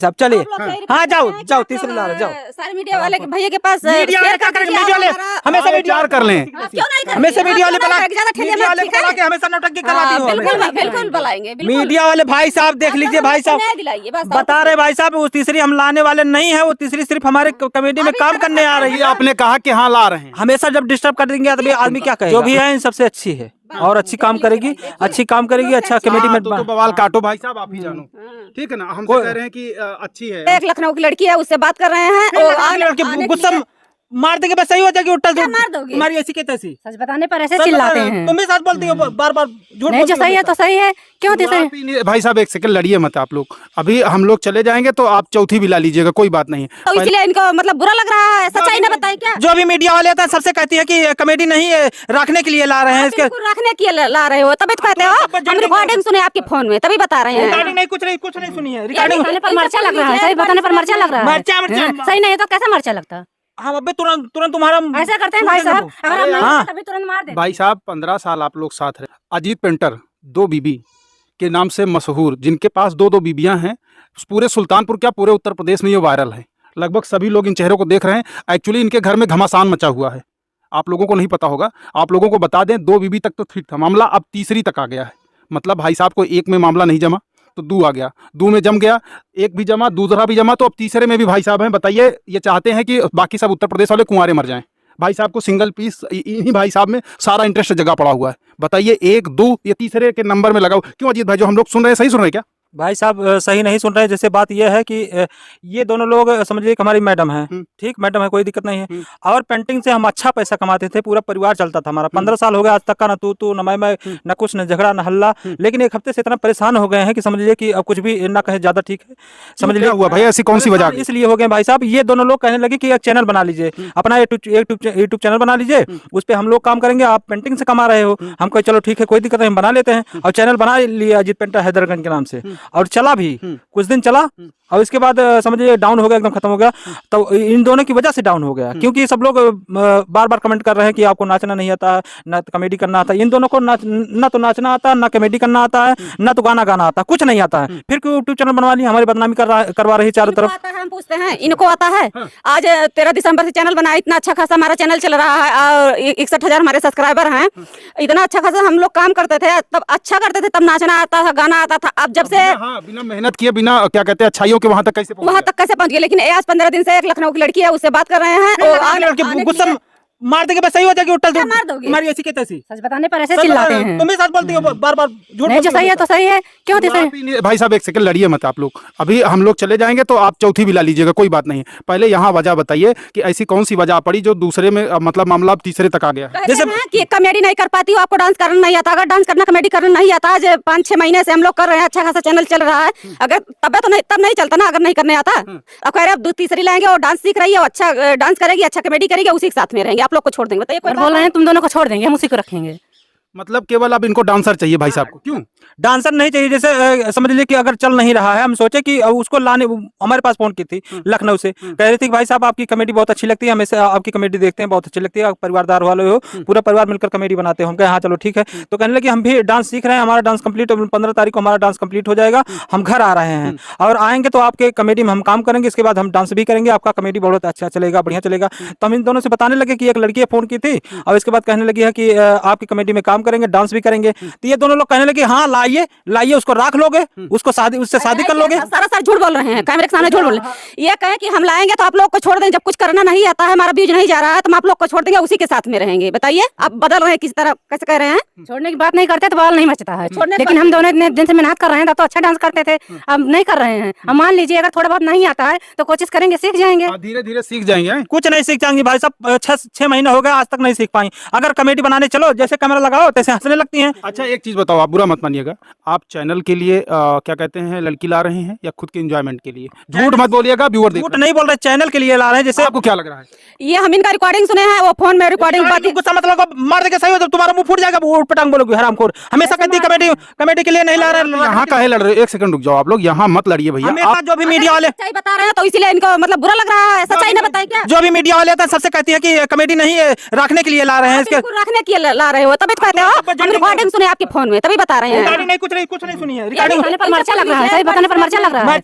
सब चलिए, हाँ जाओ जाओ, तीसरी ला रहे जाओ। सारे मीडिया वाले भैया के पास मीडिया वाले क्या करेंगे? मीडिया वाले हमेशा मीडिया कर लें, हमेशा मीडिया वाले बुला के हमेशा नौटंकी करवाती हो। बिल्कुल बुलाएंगे। मीडिया वाले भाई साहब देख लीजिए, भाई साहब बता रहे भाई साहब वो तीसरी हम लाने वाले नहीं है, वो तीसरी सिर्फ हमारे कमेटी में काम करने आ रही है। आपने कहा कि हाँ ला रहे हैं, हमेशा जब डिस्टर्ब कर देंगे तभी आदमी क्या कहेगा? जो भी है इन सबसे अच्छी है और अच्छी काम करेगी, अच्छी काम करेगी, अच्छा कमेटी में तो बवाल काटो भाई साहब, आप ही जानो, ठीक है ना। हम कह रहे हैं कि अच्छी है। एक लखनऊ की लड़की है, उससे बात कर रहे हैं, गुस्सा मार देंगे बस, सही हो जाएगी। उल्टा मार दोगे? हमारी ऐसी की तैसी। सच बताने पर ऐसे चिल्लाते हैं। तुम भी सच बोलती हो, बार बार झूठ नहीं, जो सही है तो सही है, क्यों तीसरे? भाई साहब एक सेकंड लड़िए मत आप लोग, अभी हम लोग चले जाएंगे तो आप चौथी भी ला लीजिएगा, कोई बात नहीं। तो इसलिए इनको मतलब बुरा लग रहा है, सच्चाई ना बताए क्या? जो भी मीडिया वाले हैं सबसे कहती है कि कमेटी नहीं है, रखने के लिए ला रहे हैं। इसके रखने के लिए ला रहे हो तभी तो कहते हो। हम रिकॉर्डिंग सुने आपके फोन में, तभी बता रहे हैं। रिकॉर्डिंग नहीं, कुछ नहीं सुनी है। रिकॉर्डिंग बताने पर मर्चा लग रहा है, सही बताने पर मर्चा लग रहा है। सही नहीं है तो कैसे मर्चा लगता है? हम अबे तुरंत तुम्हारा ऐसा करते हैं भाई साहब, अगर हम नहीं तभी तुरंत मार दें। भाई साहब 15 साल आप लोग साथ रहे। अजीत पेंटर 2 बीबी के नाम से मशहूर, जिनके पास 2 बीबियां हैं, पूरे सुल्तानपुर क्या पूरे उत्तर प्रदेश में ये वायरल है। लगभग सभी लोग इन चेहरों को देख रहे हैं। एक्चुअली इनके घर में घमासान मचा हुआ है, आप लोगों को नहीं पता होगा। आप लोगों को बता दें 2 बीबी तक तो ठीक था मामला, अब तीसरी तक आ गया है। मतलब भाई साहब को एक में मामला नहीं जमा तो 2 आ गया, 2 में जम गया, एक भी जमा, दूसरा भी जमा, तो अब तीसरे में भी भाई साहब हैं। बताइए, ये चाहते हैं कि बाकी सब उत्तर प्रदेश वाले कुंवारे मर जाएं। भाई साहब को सिंगल पीस इन्हीं भाई साहब में सारा इंटरेस्ट जगह पड़ा हुआ है। बताइए 1 2 ये तीसरे के नंबर में लगाओ। क्यों अजीत भाई, जो हम लोग सुन रहे हैं सही सुन रहे हैं क्या? भाई साहब सही नहीं सुन रहे हैं। जैसे बात यह है कि ये दोनों लोग समझिए कि हमारी मैडम है, ठीक मैडम है, कोई दिक्कत नहीं है। और पेंटिंग से हम अच्छा पैसा कमाते थे, पूरा परिवार चलता था हमारा। 15 साल हो गए आज तक का, ना तू न मैं, न कुछ, न झगड़ा, न हल्ला। लेकिन एक हफ्ते से इतना परेशान हो गए हैं कि समझ लीजिए कि अब कुछ भी ना कहे ज्यादा ठीक है। समझ लीजिए हुआ भाई, ऐसी कौन सी वजह? इसलिए हो गए भाई साहब, ये दोनों लोग कहने लगे कि एक चैनल बना लीजिए, अपना यूट्यूब चैनल बना लीजिए, उस पर हम लोग काम करेंगे, आप पेंटिंग से कमा रहे हो। हम कहे चलो ठीक है, कोई दिक्कत नहीं, हम बना लेते हैं। और चैनल बना लिया अजीत पेंटर हैदरगंज के नाम से, और चला भी कुछ दिन चला। और इसके बाद समझिए डाउन हो गया, एकदम खत्म हो गया। तो इन दोनों की वजह से डाउन हो गया, क्योंकि सब लोग बार बार कमेंट कर रहे हैं कि आपको नाचना नहीं आता, ना कमेडी करना आता। इन दोनों को ना तो नाचना आता, ना कमेडी करना आता है, ना तो गाना गाना आता, कुछ नहीं आता है। फिर क्यों यूट्यूब चैनल बनवा लिया, हमारी बदनामी करवा रही है चारों तरफ। हम पूछते हैं, इनको आता है? आज 13 दिसंबर से चैनल बना, इतना अच्छा खासा हमारा चैनल चल रहा है और 61,000 हमारे सब्सक्राइबर हैं। इतना अच्छा खासा हम लोग काम करते थे, तब अच्छा करते थे, तब नाचना आता था, गाना आता था। अब जब से बिना मेहनत किए, बिना क्या कहते हैं अच्छाइयों के वहां तक कैसे पहुंच गए। लेकिन आज 15 दिन से एक लखनऊ की लड़की है, उससे बात कर रहे हैं, गुस्सा मार देंगे बस, सही हो जाएगी। उल्टा मार दोगे? हमारी ऐसी की तैसी। सच बताने पर ऐसे चिल्लाते हैं। तुम भी सच बोलती हो, बार बार झूठ। नहीं, जो सही है तो सही है, क्यों तीसरे? भाई साहब एक सेकंड लड़िए मत आप लोग, अभी हम लोग चले जाएंगे तो आप चौथी भी ला लीजिएगा, कोई बात नहीं। पहले यहाँ वजह बताइए कि ऐसी कौन सी वजह पड़ी जो दूसरे में मतलब मामला अब तीसरे तक आ गया। जैसे कि कॉमेडी नहीं कर पाती हो, आपको डांस करना नहीं आता। अगर डांस करना, कॉमेडी करना नहीं आता, आज 5-6 महीने से हम लोग कर रहे हैं, अच्छा खासा चैनल चल रहा है। अगर तब तो नहीं, तब नहीं चलता ना, अगर नहीं करने आता। अब कह रहे अब तीसरी लाएंगे और डांस सीख रही है, अच्छा डांस करेगी, अच्छा कॉमेडी करेगी, उसी के साथ में रहेंगे, आप लोग को छोड़ देंगे। बताइए, बोल रहे हैं तुम दोनों को छोड़ देंगे, हम उसी को रखेंगे। मतलब केवल अब इनको डांसर चाहिए भाई साहब को? क्यों डांसर नहीं चाहिए? जैसे समझ लीजिए कि अगर चल नहीं रहा है, हम सोचे कि उसको लाने, हमारे पास फोन की थी लखनऊ से, कह रही थी कि भाई साहब आपकी कमेडी बहुत अच्छी लगती है, हमेशा आपकी कमेडी देखते हैं, बहुत अच्छी लगती है, परिवारदार वाले हो, पूरा परिवार मिलकर कमेडी बनाते हो। हम कहे हाँ चलो ठीक है। तो कहने लगे हम भी डांस सीख रहे हैं, हमारा डांस कंप्लीट 15 तारीख को हमारा डांस कंप्लीट हो जाएगा, हम घर आ रहे हैं और आएंगे तो आपके कमेडी में हम काम करेंगे, इसके बाद हम डांस भी करेंगे, आपका कमेडी बहुत अच्छा चलेगा, बढ़िया चलेगा। तो हम इन दोनों से बताने लगे कि एक लड़की ने फोन की थी और इसके बाद कहने लगी है कि आपकी कमेडी में काम करेंगे, डांस भी करेंगे। तो ये दोनों लोग कहने लगे हाँ लाइए, उसको राख लोगे, उसको उससे शादी कर लोगे। सारा झूठ बोल रहे हैं, कैमरे के सामने झूठ बोल रहे हैं। ये कहें कि हम लाएंगे तो आप लोग को छोड़ देंगे, जब कुछ करना नहीं आता है, हमारा व्यूज नहीं जा रहा है, तो हम आप लोग को छोड़ देंगे, उसी के साथ में रहेंगे। बताइए, आप बदल रहे हैं किस तरह, कैसे कह रहे हैं? छोड़ने की बात नहीं करते तो बवाल नहीं मचता है। लेकिन हम दोनों इतने दिन से मेहनत कर रहे हैं, तो अच्छा डांस करते थे, अब नहीं कर रहे हैं। हम मान लीजिए अगर थोड़ा बहुत नहीं आता है तो कोशिश करेंगे, सीख जाएंगे, धीरे धीरे सीख जाएंगे। कुछ नहीं सीख जाएंगे भाई साहब, 6 महीने हो गए आज तक नहीं सीख पाई। अगर कमेटी बनाने चलो, जैसे कैमरा लगाओ तैसे हंसने लगती हैं। अच्छा एक चीज बताओ, आप बुरा मत मानिएगा, आप चैनल के लिए क्या कहते हैं लड़की ला रहे हैं या खुद के एंजॉयमेंट के लिए? झूठ मत बोलिएगा, व्यूअर देख झूठ नहीं बोल रहे, चैनल के लिए ला रहे हैं। जैसे आपको क्या लग रहा है? ये हम इनका रिकॉर्डिंग सुने हैं, वो फोन में रिकॉर्डिंग गुस्सा मतलब मार देके सही हो तो तुम्हारा मुंह फूट जाएगा, उठ पटांग बोलोगे हरामखोर। हमेशा कहती कमेटी के लिए नहीं ला रहे। यहाँ काहे लड़ रहे? एक सेकंड रुक जाओ, आप लोग यहाँ मत लड़िए भैया। आप जो भी मीडिया वाले सच्चाई बता रहे हैं तो इसलिए इनको मतलब बुरा लग रहा है, सच्चाई ना बताए क्या? जो भी मीडिया वाले सबसे कहती है कि कमेटी नहीं है, रखने के लिए ला रहे हैं, इसके रखने के लिए ला रहे हो, तभी कहते हो, हम रिकॉर्डिंग सुने आपके फोन में तभी बता रहे हैं। रिकॉर्डिंग नहीं, कुछ नहीं सुनी है। रिकॉर्डिंग बताने पर मर्चा लग रहा है, सही बताने पर मर्चा लग रहा है।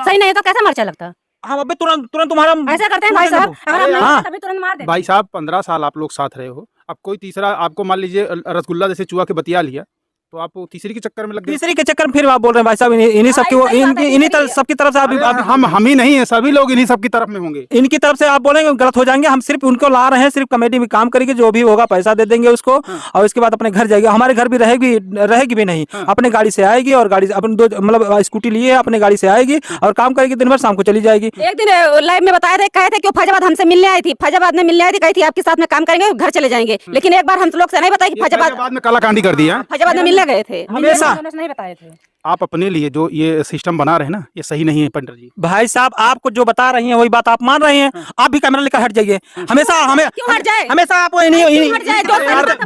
सही नहीं तो कैसे मर्चा लगता? हाँ अबे तुरंत तुम्हारा ऐसा करते हैं भाई साहब, अगर हम नहीं तभी तुरंत मार देते। भाई साहब 15 साल आप लोग साथ रहे हो, अब कोई तीसरा आपको मान लीजिए रसगुल्ला जैसे चुहा के बतिया लिया, तो आप तीसरी के चक्कर में लग गए। तीसरी के चक्कर में फिर आप बोल रहे हैं भाई साहब, इन्हीं सबकी सबकी तरफ से आप हम ही नहीं है, सभी लोग इन्हीं सबकी तरफ में होंगे। इनकी तरफ से आप बोलेंगे गलत हो जाएंगे। हम सिर्फ उनको ला रहे हैं, सिर्फ कमेटी में काम करेगी, जो भी होगा पैसा दे देंगे उसको, और इसके बाद अपने घर जाएगी। हमारे घर भी रहेगी भी नहीं, अपने गाड़ी से आएगी और गाड़ी से अपने दो मतलब स्कूटी लिए अपने गाड़ी से आएगी और काम करेगी, दिन भर शाम को चली जाएगी। एक दिन लाइव में बताया थे, कहे थे कि वो फैजाबाद हमसे मिलने आई थी, फैजाबाद में मिलने आई थी, कही थी आपके साथ में काम करेंगे, घर चले जाएंगे। लेकिन एक बार हम लोग से नहीं बताया कि फैजाबाद में कालाकांडी कर दिया। फैजाबाद में मिलने गए थे, नहीं बताए थे। आप अपने लिए जो ये सिस्टम बना रहे हैं ना, ये सही नहीं है पंडित जी। भाई साहब आपको जो बता रही हैं वही बात आप मान रहे हैं। आप भी कैमरा लेकर हट जाइए। हमेशा हमें क्यों हट जाए? हमेशा आप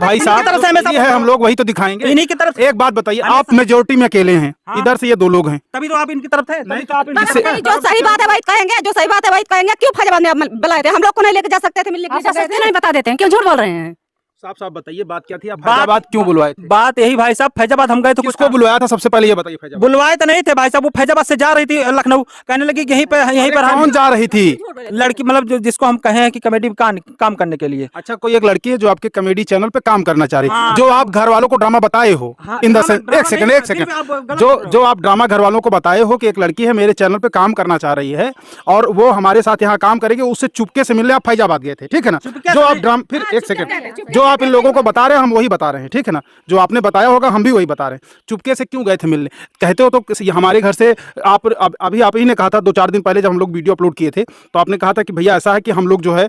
भाई साहब तरफ से हमेशा ये है, हम लोग वही तो दिखाएंगे इन्हीं की तरफ। एक बात बताइए, आप मेजोरिटी में अकेले हैं, इधर से ये 2 लोग हैं, तभी तो आप इनकी तरफ थे। तभी तो आप जो सही बात है वही कहेंगे, जो सही बात है वही कहेंगे। क्यों फैजाबाद में बुलाए थे? हम लोग को नहीं लेके जा सकते थे, मिलने नहीं बता देते हैं, क्यों झूठ बोल रहे हैं? साफ साफ बताइए बात क्या थी, आप फैजाबाद क्यों बुलवाए थे? बात यही भाई साहब, फैजाबाद हम गए तो किसको बुलवाया था सबसे पहले ये बताइए। फैजाबाद बुलवाए तो नहीं थे भाई साहब, वो फैजाबाद से जा रही थी लखनऊ, कहने लगी यहीं पर कौन जा रही थी? लड़की मतलब जिसको हम कहे हैं कि कमेटी में काम करने के लिए। अच्छा, कोई एक लड़की है जो आपके कॉमेडी चैनल पे काम करना चाह रही है, जो आप घर वालों को ड्रामा बताए हो। इन द एक सेकंड जो आप ड्रामा घर वालों को बताए हो कि एक लड़की है मेरे चैनल पे काम करना चाह रही है और वो हमारे साथ यहाँ काम करेगी, उससे चुपके से मिलने आप फैजाबाद गए थे, ठीक है ना? जो आप ड्रामा, फिर एक सेकंड, जो आप इन लोगों को बता रहे हैं हम वही बता रहे हैं, ठीक है ना? जो आपने बताया होगा हम भी वही बता रहे हैं। चुपके से क्यों गए थे मिलने? कहते हो तो हमारे घर से आप अभी आप ही ने कहा था 2-4 दिन पहले जब हम लोग वीडियो अपलोड किए थे, तो आपने कहा था कि भैया ऐसा है कि हम लोग जो है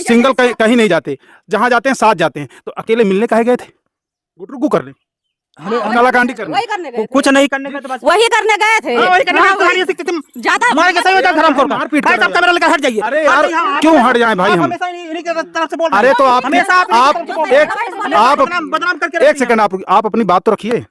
सिंगल कहीं नहीं जाते, जहां जाते हैं साथ जाते हैं, तो अकेले मिलने काहे गए थे? गुटरुकू करने, कालाकांडी करने, कुछ नहीं करने गए, बस वही करने गए थे। ज्यादा मारपीट भाई साहब कैमरा लेकर हट जाइए। अरे यार क्यों हट जाए भाई हम? अरे तो आप एक सेकंड, आप अपनी बात तो रखिए।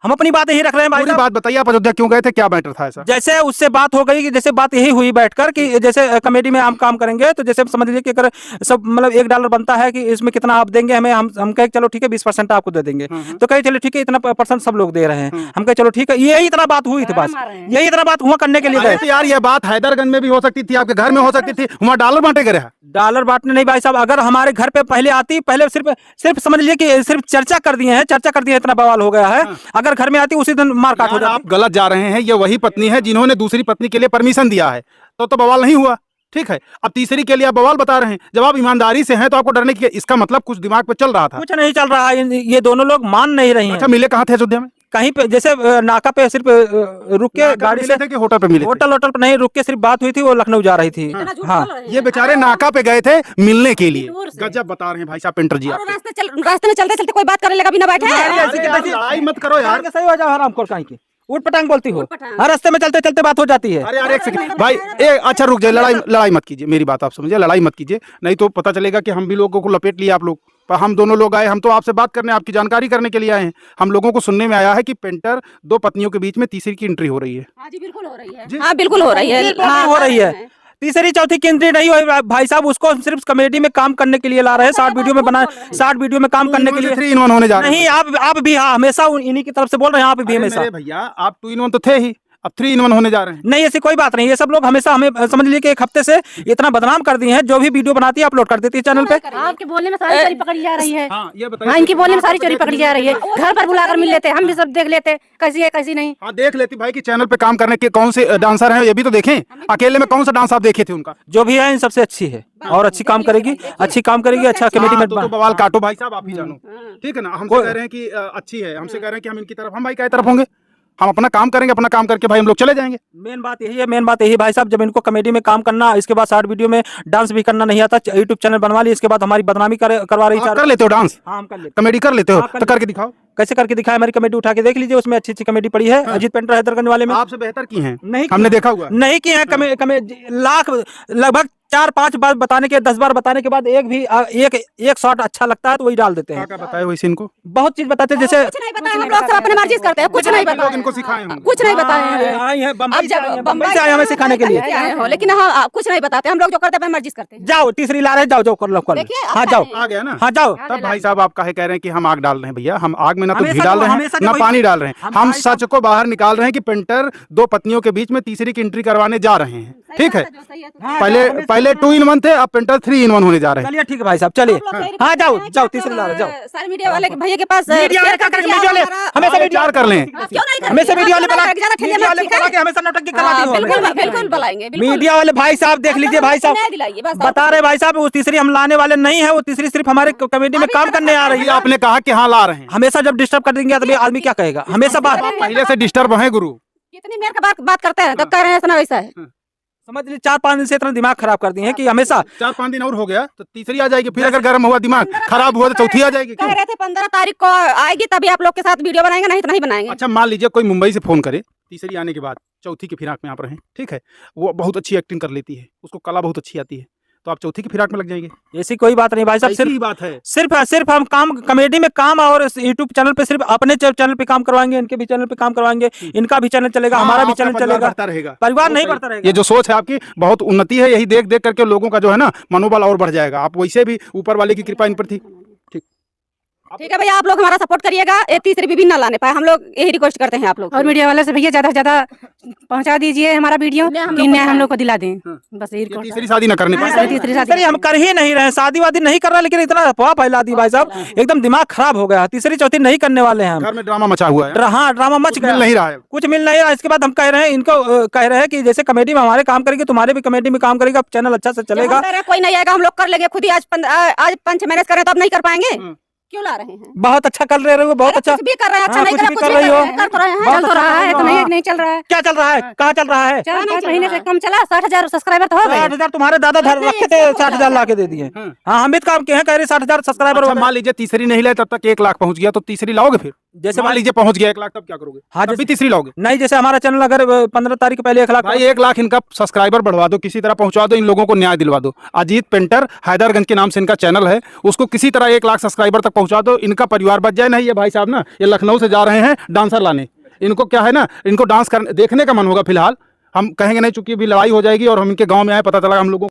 हम अपनी बात यही रख रहे हैं भाई साहब। बात बताइए, आप अयोध्या क्यों गए थे, क्या मैटर था ऐसा? जैसे उससे बात हो गई कि जैसे बात यही हुई बैठकर कि जैसे कमेटी में हम काम करेंगे, तो जैसे समझ लीजिए कि अगर सब मतलब $1 बनता है कि इसमें कितना आप देंगे हमें, हम कहे चलो ठीक है 20% आपको दे देंगे, तो कहे चलो ठीक है इतना % सब लोग दे रहे हैं, हम कहे चलो ठीक है। यही इतना बात हुई थी, बस यही इतना बात हुआ करने के लिए गए। यार ये बात हैदरगंज में भी हो सकती थी, आपके घर में हो सकती थी, वहाँ डॉलर बांटे गए। डॉलर बांटने नहीं भाई साहब, अगर हमारे घर पे पहले आती, पहले सिर्फ समझ लीजिए कि सिर्फ चर्चा कर दिए हैं, इतना बवाल हो गया है। अगर घर में आती उसी दिन मार काट हो जाती। आप गलत जा रहे हैं, ये वही पत्नी है जिन्होंने दूसरी पत्नी के लिए परमिशन दिया है, तो बवाल नहीं हुआ, ठीक है? अब तीसरी के लिए आप बवाल बता रहे हैं। जब आप ईमानदारी से हैं तो आपको डरने की, इसका मतलब कुछ दिमाग पे चल रहा था। कुछ नहीं चल रहा है, ये दोनों लोग मान नहीं रही हैं। अच्छा, मिले कहाँ थे अयोध्या में? कहीं पे जैसे नाका पे सिर्फ रुक के गाड़ी से, थे कि होटल पे मिले? होटल पे नहीं रुक के सिर्फ बात हुई थी, वो लखनऊ जा रही थी। हाँ ये बेचारे नाका पे गए थे मिलने के लिए। गजब बता रहे हैं भाई साहब पेंटर जी। रास्ते में चलते चलते कोई बात करने लगा बिना बैठे। लड़ाई मत करो यार, सही हो जाओ, आराम करो, कहीं की उठ पटांग बोलती हो, हर रास्ते में चलते चलते बात हो जाती है। अरे यार एक सेकंड भाई, अच्छा रुक जाइए, लड़ाई मत कीजिए, मेरी बात आप समझिए, लड़ाई मत कीजिए, नहीं तो पता चलेगा कि हम भी लोगों को लपेट लिया आप लोग। पर हम दोनों लोग आए, हम तो आपसे बात करने, आपकी जानकारी करने के लिए आए हैं। हम लोगों को सुनने में आया है कि पेंटर 2 पत्नियों के बीच में तीसरी की एंट्री हो रही है। हाँ जी बिल्कुल हो रही है, हाँ बिल्कुल हो रही है, हो रही है। तीसरी चौथी की एंट्री नहीं हुई भाई साहब, उसको सिर्फ कमेटी में काम करने के लिए ला रहे हैं, 60 वीडियो में बना, 60 वीडियो में काम करने के लिए 3 in 1 होने जा रहे हैं। नहीं आप भी हाँ हमेशा इन्हीं की तरफ से बोल रहे हैं, आप भी हमेशा। भैया आप 2 in 1 तो थे ही, अब 3 in 1 होने जा रहे हैं। नहीं ऐसी कोई बात नहीं, ये सब लोग हमेशा हमें समझ लीजिए कि एक हफ्ते से इतना बदनाम कर दिए हैं, जो भी वीडियो बनाती है अपलोड कर देती है चैनल पे। आपके बोलने में सारी चोरी पकड़ी जा रही है। हाँ ये बताइए। हाँ इनकी बोलने में सारी चोरी पकड़ी जा रही है, घर पर बुलाकर मिल लेते, हम भी सब देख लेते कैसी है कैसी नहीं। हाँ देख लेती भाई कि चैनल पे काम करने के कौन से डांसर हैं, ये भी तो देखें। अकेले में कौन सा डांस आप देखे थे उनका? जो भी है इन सबसे अच्छी है और अच्छी काम करेगी, अच्छा कमेटी में। तो बवाल काटो भाई साहब, आप ही जानो, ठीक है ना? हमसे कह रहे हैं कि अच्छी है, हमसे कह रहे हैं कि हम इनकी तरफ, हम भाई क्या तरफ होंगे? हम अपना काम करेंगे, अपना काम करके भाई हम लोग चले जाएंगे। मेन बात यही है भाई साहब, जब इनको कमेटी में काम करना, इसके बाद 60 वीडियो में डांस भी करना नहीं आता, यूट्यूब चैनल बनवा ली, इसके बाद हमारी बदनामी करवा रही। कर लेते हो डांस? हाँ हम कर लेते, कमेडी कर लेते हो तो करके दिखाओ। कैसे करके दिखाए? हमारी कमेटी उठा के देख लीजिए, उसमें अच्छी कमेटी पड़ी है। अजीत पेंटर हैदरगंज वाले में आपसे बेहतर की है, नहीं हमने देखा हुआ नहीं की है। लाख लगभग 4-5 बार बताने के 10 बार बताने के बाद एक शॉट अच्छा लगता है तो वही डाल देते हैं। क्या बताए वैसे इनको? बहुत चीज बताते हैं, जैसे कुछ नहीं बताया, हम लोग सब अपने मर्जी से करते हैं, कुछ नहीं लोग बताया, इनको सिखाए होंगे। कुछ नहीं बताए हैं। आई हैं बम्बई से, अब बम्बई से आए हमें सिखाने के लिए। आए हो, लेकिन हाँ कुछ नहीं बताते, हम लोग जो करते हैं अपनी मर्जी से करते हैं। जाओ तीसरी ला रहे, जाओ कर लो कर लो। देखिए, हाँ अच्छा जाओ, है। आ गया ना? हाँ जाओ। तब भाई साहब आप काहे कह रहे हैं कि हम आग डाल रहे हैं? भैया हम आग में ना तो हमेशा घी डाल तो- रहे हमेशा हैं तो ना वही- पानी डाल रहे हैं, हम हम भाई सच को बाहर निकाल रहे हैं कि पेंटर दो पत्नियों के बीच में तीसरी की एंट्री करवाने जा रहे हैं। ठीक है, हाँ, पहले जाओ, पहले 2 in 1 थे, अब पेंटर 3 in 1 होने जा रहे हैं। चलिए ठीक है भाई साहब, चलिए हाँ जाओ जाओ तीसरी ला रहे, जाओ। सारे मीडिया वाले भैया के पास मीडिया वाले क्या करेंगे? मीडिया वाले हमेशा मीडिया विचार कर लें। क्यों नहीं हमेशा मीडिया वाले बना मीडिया मीडिया वाले को बना के हमेशा नौटंकी करवाती हो। बिल्कुल बिल्कुल बुलाएंगे, बिल्कुल। मीडिया वाले भाई साहब देख लीजिए, भाई साहब न्याय दिलाइए, बस। बता रहे भाई साहब वो तीसरी हम लाने वाले नहीं है, वो तीसरी सिर्फ हमारे कमेटी में काम करने आ रही ये है। आपने कहा कि हाँ ला रहे हैं, हमेशा जब डिस्टर्ब कर देंगे तो आदमी क्या कहेगा? हमेशा बात पहले से डिस्टर्ब हैं गुरु। कितनी देर का बात करते हैं, तो कह रहे हैं ऐसा वैसा है। समझ लीजिए 4-5 दिन से इतना दिमाग खराब कर दिए हैं कि हमेशा 4-5 दिन और हो गया तो तीसरी आ जाएगी, फिर अगर गर्म हुआ दिमाग खराब हुआ तो चौथी आ जाएगी। कह क्यों? रहे थे 15 तारीख को आएगी, तभी आप लोग के साथ वीडियो बनाएंगे, नहीं तो नहीं बनाएंगे। अच्छा मान लीजिए कोई मुंबई से फोन करे तीसरी आने के बाद, चौथी की फिराक में आप रहें, ठीक है, वो बहुत अच्छी एक्टिंग कर लेती है, उसको कला बहुत अच्छी आती है, तो आप चौथी की फिराक में लग जाएंगे। ऐसी कोई बात नहीं भाई साहब। ऐसी ही बात है। सिर्फ हम काम कमेटी में काम और यूट्यूब चैनल पे सिर्फ अपने चैनल पे काम करवाएंगे, इनके भी चैनल पे काम करवाएंगे, इनका भी चैनल चलेगा, हमारा भी आपका चैनल परिवार चलेगा, बढ़ता रहेगा। परिवार वो नहीं सही। बढ़ता रहेगा। ये जो सोच है आपकी बहुत उन्नति है, यही देख देख करके लोगों का जो है ना मनोबल और बढ़ जाएगा। आप वैसे भी ऊपर वाले की कृपा इन पर थी। ठीक ठीक है भैया, आप लोग हमारा सपोर्ट करिएगा, ये तीसरी बीबी ना लाने पाए, हम लोग यही रिक्वेस्ट करते हैं आप लोग। और मीडिया वाले से भैया ज्यादा से ज्यादा पहुंचा दीजिए हमारा वीडियो, न्याय हम कि लोग को न्याय हम दिलाएं। लोग को दिला दें, बस यही ये रिक्वेस्ट तीसरी शादी न करने हाँ, पाए। तीसरी शादी तीसरी हम कर ही नहीं रहे हैं, शादी वादी नहीं कर रहे, लेकिन इतना अफवाह फैला दी भाई साहब, एकदम दिमाग खराब हो गया। तीसरी चौथी नहीं करने वाले हैं हम। घर में ड्रामा मचा हुआ है, हाँ ड्रामा मच कुछ मिल नहीं रहा है। कुछ मिल नहीं रहा। इसके बाद हम कह रहे हैं इनको कह रहे हैं कि जैसे कमेटी में हमारे काम करेंगे, तुम्हारे भी कमेटी में काम करेगा, चैनल अच्छा से चलेगा। हम कह रहे हैं, कोई नहीं आएगा, हम लोग कर लेंगे खुद ही। आज पंच मैनेज करें तो अब नहीं कर पाएंगे, क्यों ला रहे हैं? बहुत अच्छा कर रहे हो, बहुत अरे अच्छा कुछ भी कर रहे हैं, अच्छा हाँ, नहीं कुछ कर भी कुछ कर भी रही हो। कर तो रहे हैं। चल तो रहा है, तो नहीं चल रहा है। क्या चल रहा है? कहाँ चल रहा है? 4-5 महीने से कम चला, 60,000 सब्सक्राइबर तो हो गए। 60,000 तुम्हारे दादा धर रखे थे, 60,000 ला के दे दिए। हाँ हम भी काम किए हैं, कह रहे 60,000 सब्सक्राइबर हो अच्छा गए। मान लीजिए तीसरी नहीं लाए तब तक 1 लाख पहुंच गया, तो तीसरी लाओगे फिर? जैसे मान लीजिए पहुंच गया 1 लाख, तब क्या करोगे? हाँ, तब भी जैसे- तीसरी लाओगे? नहीं, जैसे हमारा चैनल अगर 15 तारीख के पहले 1 लाख भाई 1 लाख इनका सब्सक्राइबर बढ़वा दो, किसी तरह पहुंचा दो, इन लोगों को न्याय दिलवा दो। अजीत पेंटर हैदरगंज के नाम से इनका चैनल है, उसको किसी तरह 1 लाख सब्सक्राइबर तक पहुंचा दो, इनका परिवार बच जाए। नहीं ये भाई साहब ना, ये लखनऊ से जा रहे हैं डांसर लाने, इनको क्या है ना, इनको डांस करने देखने का मन होगा। फिलहाल हम कहेंगे नहीं, चूंकि अभी लड़ाई हो जाएगी और हम इनके गाँव में आए, पता चला हम लोगों